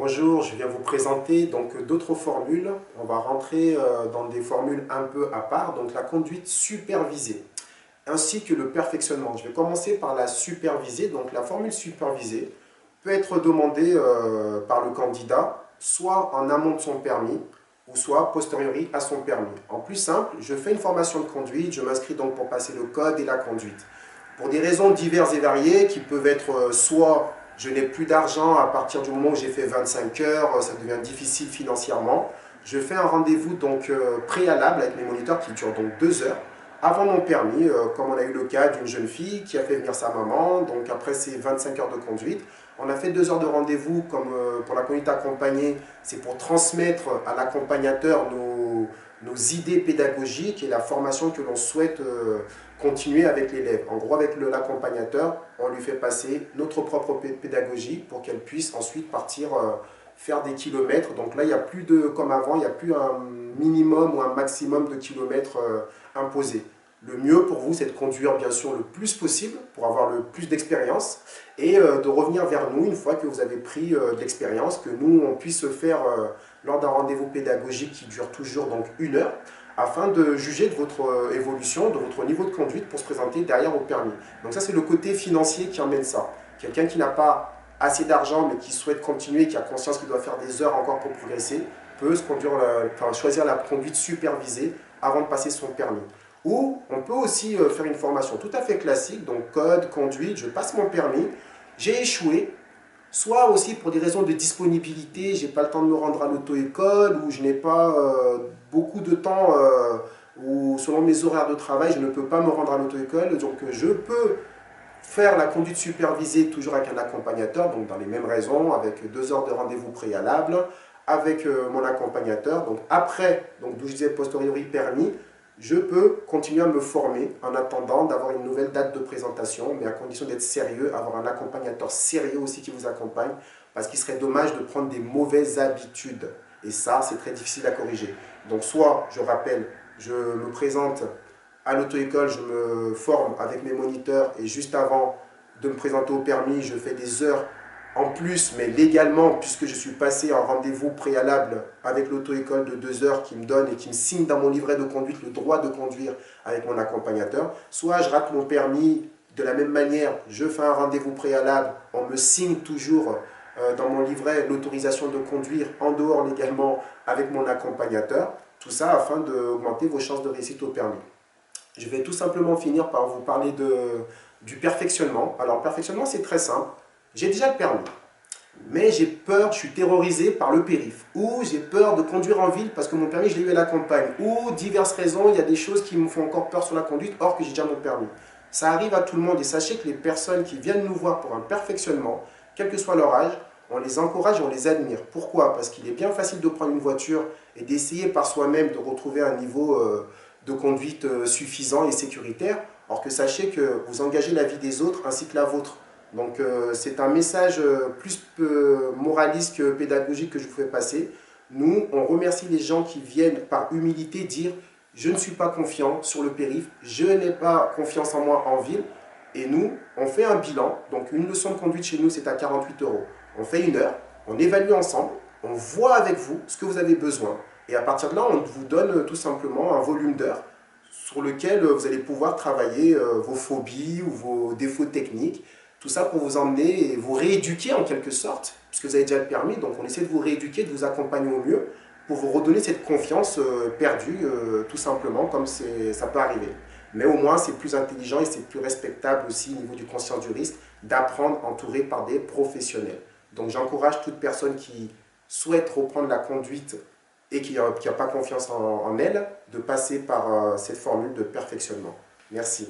Bonjour, je viens vous présenter donc d'autres formules. On va rentrer dans des formules un peu à part, donc la conduite supervisée, ainsi que le perfectionnement. Je vais commencer par la supervisée. Donc la formule supervisée peut être demandée par le candidat, soit en amont de son permis, ou soit posteriori à son permis. En plus simple, je fais une formation de conduite, je m'inscris donc pour passer le code et la conduite. Pour des raisons diverses et variées, qui peuvent être soit je n'ai plus d'argent à partir du moment où j'ai fait 25 heures, ça devient difficile financièrement. Je fais un rendez-vous donc préalable avec mes moniteurs qui dure donc 2 heures avant mon permis, comme on a eu le cas d'une jeune fille qui a fait venir sa maman. Donc après ces 25 heures de conduite, on a fait 2 heures de rendez-vous comme pour la conduite accompagnée. C'est pour transmettre à l'accompagnateur nos idées pédagogiques et la formation que l'on souhaite continuer avec l'élève. En gros, avec l'accompagnateur, on lui fait passer notre propre pédagogie pour qu'elle puisse ensuite partir faire des kilomètres. Donc là, il n'y a plus de, comme avant, il n'y a plus un minimum ou un maximum de kilomètres imposés. Le mieux pour vous, c'est de conduire bien sûr le plus possible pour avoir le plus d'expérience et de revenir vers nous une fois que vous avez pris de l'expérience, que nous, on puisse se faire lors d'un rendez-vous pédagogique qui dure toujours donc 1 heure, afin de juger de votre évolution, de votre niveau de conduite pour se présenter derrière au permis. Donc ça, c'est le côté financier qui emmène ça. Quelqu'un qui n'a pas assez d'argent mais qui souhaite continuer, qui a conscience qu'il doit faire des heures encore pour progresser, peut choisir la conduite supervisée avant de passer son permis. Ou on peut aussi faire une formation tout à fait classique, donc code, conduite, je passe mon permis, j'ai échoué, soit aussi pour des raisons de disponibilité, je n'ai pas le temps de me rendre à l'auto-école, ou je n'ai pas beaucoup de temps, ou selon mes horaires de travail, je ne peux pas me rendre à l'auto-école, donc je peux faire la conduite supervisée toujours avec un accompagnateur, donc dans les mêmes raisons, avec 2 heures de rendez-vous préalable, avec mon accompagnateur. Donc après, donc d'où je disais posteriori permis, je peux continuer à me former en attendant d'avoir une nouvelle date de présentation, mais à condition d'être sérieux, avoir un accompagnateur sérieux aussi qui vous accompagne, parce qu'il serait dommage de prendre des mauvaises habitudes. Et ça, c'est très difficile à corriger. Donc soit, je rappelle, je me présente à l'auto-école, je me forme avec mes moniteurs et juste avant de me présenter au permis, je fais des heures en plus, mais légalement, puisque je suis passé en rendez-vous préalable avec l'auto-école de 2 heures qui me donne et qui me signe dans mon livret de conduite le droit de conduire avec mon accompagnateur. Soit je rate mon permis de la même manière, je fais un rendez-vous préalable, on me signe toujours dans mon livret l'autorisation de conduire en dehors légalement avec mon accompagnateur. Tout ça afin d'augmenter vos chances de réussite au permis. Je vais tout simplement finir par vous parler du perfectionnement. Alors, le perfectionnement, c'est très simple. J'ai déjà le permis, mais j'ai peur, je suis terrorisé par le périph', ou j'ai peur de conduire en ville parce que mon permis, je l'ai eu à la campagne, ou diverses raisons, il y a des choses qui me font encore peur sur la conduite, or que j'ai déjà mon permis. Ça arrive à tout le monde et sachez que les personnes qui viennent nous voir pour un perfectionnement, quel que soit leur âge, on les encourage et on les admire. Pourquoi? Parce qu'il est bien facile de prendre une voiture et d'essayer par soi-même de retrouver un niveau de conduite suffisant et sécuritaire, or que sachez que vous engagez la vie des autres ainsi que la vôtre. Donc c'est un message plus moraliste que pédagogique que je vous fais passer. Nous, on remercie les gens qui viennent par humilité dire « je ne suis pas confiant sur le périph', je n'ai pas confiance en moi en ville ». Et nous, on fait un bilan. Donc une leçon de conduite chez nous, c'est à 48 €. On fait 1 heure, on évalue ensemble, on voit avec vous ce que vous avez besoin. Et à partir de là, on vous donne tout simplement un volume d'heures sur lequel vous allez pouvoir travailler vos phobies ou vos défauts techniques. Tout ça pour vous emmener et vous rééduquer en quelque sorte, puisque vous avez déjà le permis, donc on essaie de vous rééduquer, de vous accompagner au mieux, pour vous redonner cette confiance perdue, tout simplement, comme ça peut arriver. Mais au moins, c'est plus intelligent et c'est plus respectable aussi au niveau du conscience du risque d'apprendre entouré par des professionnels. Donc j'encourage toute personne qui souhaite reprendre la conduite et qui n'a pas confiance en elle, de passer par cette formule de perfectionnement. Merci.